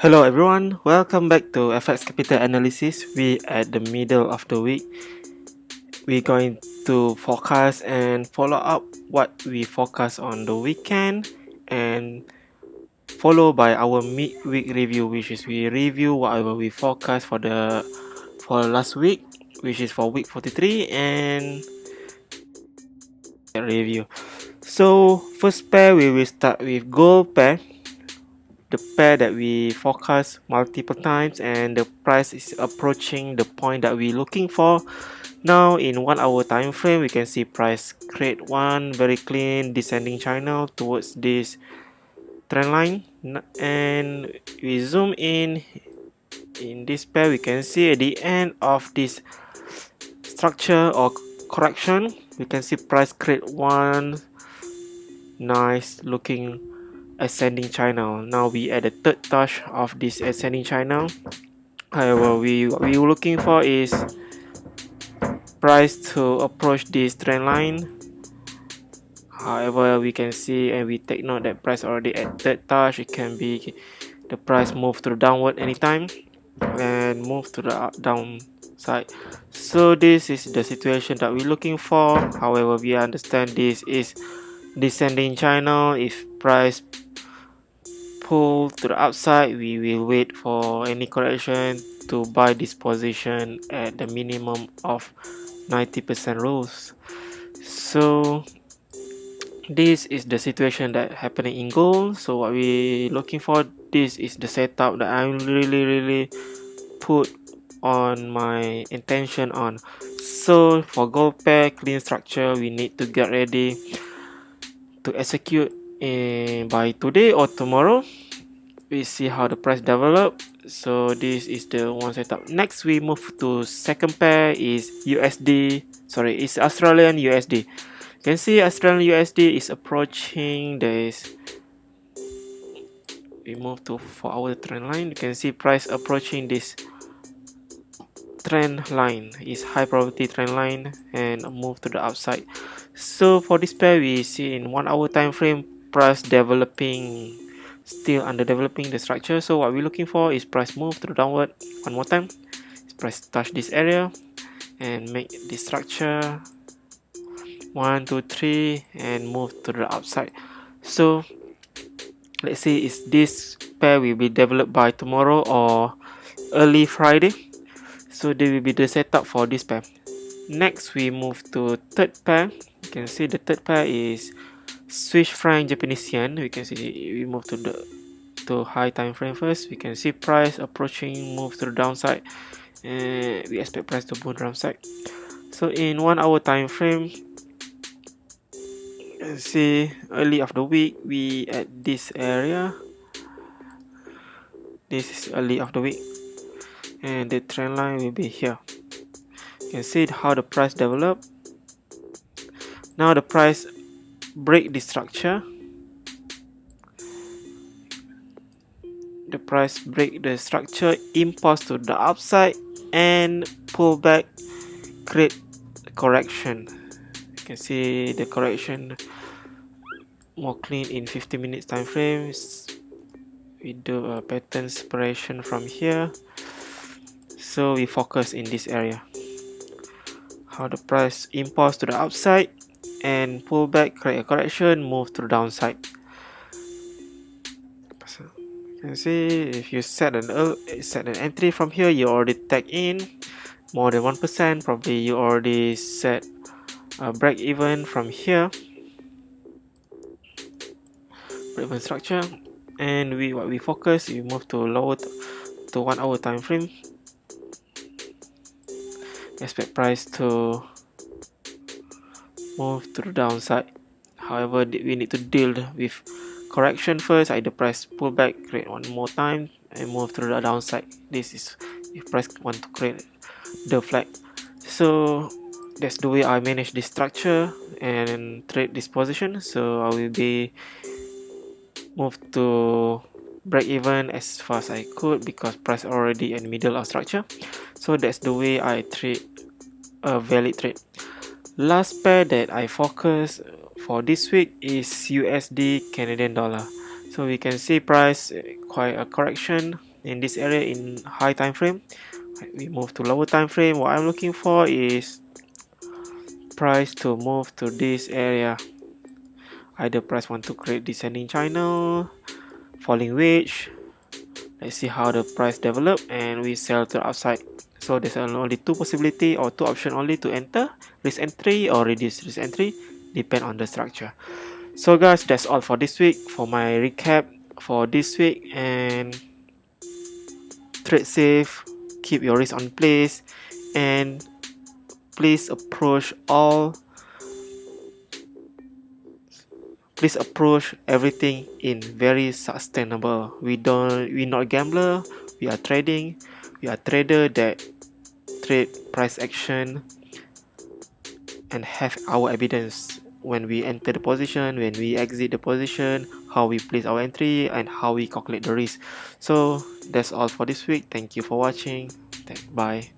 Hello everyone, welcome back to FX Capital Analysis. We at the middle of the week. We're going to forecast and follow up what we forecast on the weekend and follow by our mid-week review, which is we review whatever we forecast for last week, which is for week 43 and review. So first pair we will start with gold pair. The pair that we forecast multiple times and the price is approaching the point that we're looking for. Now in 1 hour time frame we can see price create one very clean descending channel towards this trend line, and we zoom in this pair we can see at the end of this structure or correction we can see price create one nice looking ascending channel. Now we at the third touch of this ascending channel. However, what we looking for is price to approach this trend line. However, we can see and we take note that price already at third touch. It can be the price move to the downward anytime and move to the downside. So this is the situation that we're looking for. However, we understand this is descending channel. If price pull to the upside, we will wait for any correction to buy this position at the minimum of 90% rules. So this is the situation that happening in gold. So what we looking for, this is the setup that I'm really put on my intention on. So for gold pair clean structure, we need to get ready to execute by today or tomorrow. We see how the price develop. So this is the one setup. Next we move to second pair is it's Australian USD. You can see Australian USD is approaching this. We move to 4-hour trend line. You can see price approaching this trend line, is high probability trend line, and move to the upside. So for this pair we see in 1 hour time frame price developing, still under developing the structure. So what we're looking for is price move to the downward one more time. Price touch this area and make this structure 1 2 3 and move to the upside. So let's say is this pair will be developed by tomorrow or early Friday. So they will be the setup for this pair. Next we move to third pair. You can see the third pair is Swiss franc Japanese yen. We can see we move to high time frame first. We can see price approaching, move to the downside, and we expect price to move downside. So in 1 hour time frame, you can see early of the week we at this area. This is early of the week and the trend line will be here. You can see how the price develop. Now the price break the structure. The price break the structure, impulse to the upside and pull back, create correction. You can see the correction more clean in 50 minutes time frames. We do a pattern separation from here. So we focus in this area. How the price impulse to the upside and pull back, create a correction, move to the downside. You can see if you set an entry from here, you already tag in more than 1%. Probably you already set a break even from here. Break even structure, and what we focus, we move to lower to 1 hour time frame. Expect price to move to the downside. However, we need to deal with correction first. Either price pull back, create one more time and move to the downside. This is if price want to create the flag. So that's the way I manage this structure and trade this position. So I will be move to break even as fast as I could because price already in the middle of structure. So that's the way I trade a valid trade. Last pair that I focus for this week is USD Canadian dollar. So we can see price quite a correction in this area in high time frame. We move to lower time frame. What I'm looking for is price to move to this area. Either price want to create descending channel, falling wedge. Let's see how the price develop, and we sell to the upside. So there's only two possibility or two option only to enter: risk entry or reduce risk entry, depend on the structure. So guys, that's all for this week, for my recap for this week. And trade safe, keep your risk on place, and please approach all please approach everything in very sustainable. We're not gambler, we are trading, we are trader that trade price action and have our evidence when we enter the position, when we exit the position, how we place our entry, and how we calculate the risk. So that's all for this week. Thank you for watching. Bye.